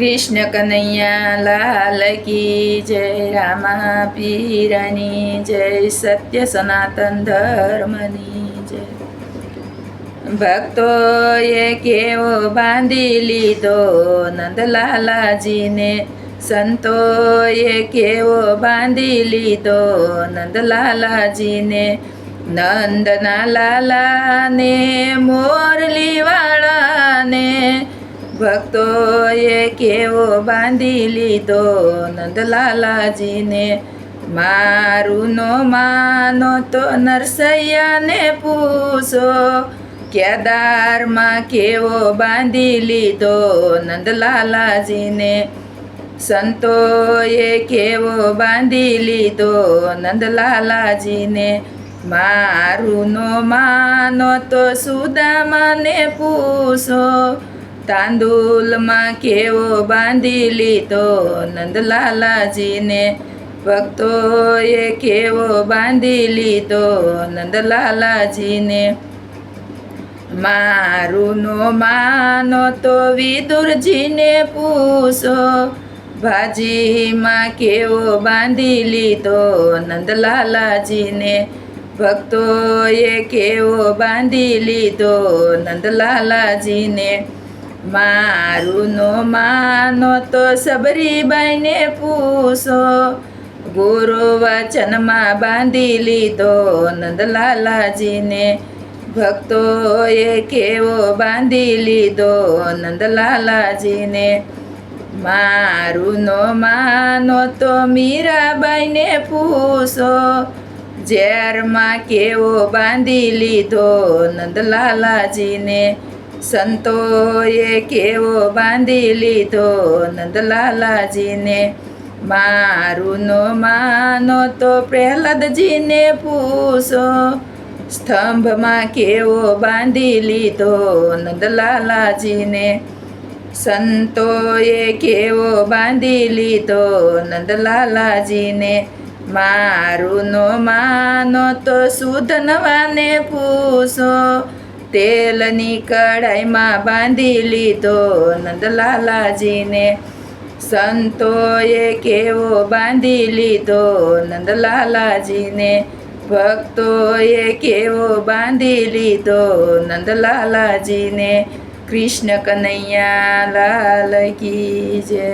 કૃષ્ણ કનૈયા લાલ કી જય, રામા પીરની જય, સત્ય સનાતન ધર્મની જય. ભક્તોએ કેવો બાંધી લીધો નંદલાલાજીને, સંતોએ કેવો બાંધી લીધો નંદલાલાજીને. નંદના લાલાને મોરલીવાળાને, ભક્તોએ કેવો બાંધી લીધો નંદલાલાજીને. મારું નો માનો તો નરસૈયાને પૂછો, કેદારમાં કેવો બાંધી લીધો નંદલાલાજીને. સંતોએ કેવો બાંધી લીધો નંદલાલાજીને. મારું નો માનો તો સુદામાને પૂછો, તાંદુલમાં કેવો બાંધી લીધો નંદલાલાજીને. ભક્તોએ કેવો બાંધી લીધો નંદલાલાજીને. મારું નો માનો તો વિદુરજીને પૂછો, ભાજીમાં કેવો બાંધી લીધો નંદલાલાજીને. ભક્તોએ કેવો બાંધી લીધો નંદલાલાજીને. મારું નો માનો તો સબરીબાઈને પૂછો, ગુરુ વચનમાં બાંધી લીધો નંદલાલાજીને. ભક્તોએ કેવો બાંધી લીધો નંદલાલાજીને. મારું નો માનો તો મીરાબાઈને પૂછો, ઝેરમાં કેવો બાંધી લીધો નંદલાલાજીને. સંતોએ કેવો બાંધી લીધો નંદલાલાજીને. મારું નો માનો તો પ્રહલાદજીને પૂછો, સ્તંભમાં કેવો બાંધી લીધો નંદલાલાજીને. સંતોએ કેવો બાંધી લીધો નંદલાલાજીને. મારું નો માનો તો સુધનવાને પૂછો, તેલની કઢાઈમાં બાંધી લીધો નંદલાલાજીને. સંતોએ કેવો બાંધી લીધો નંદલાલાજીને. ભક્તોએ કેવો બાંધી લીધો નંદલાલાજીને. કૃષ્ણ કનૈયા લાલ કી જય.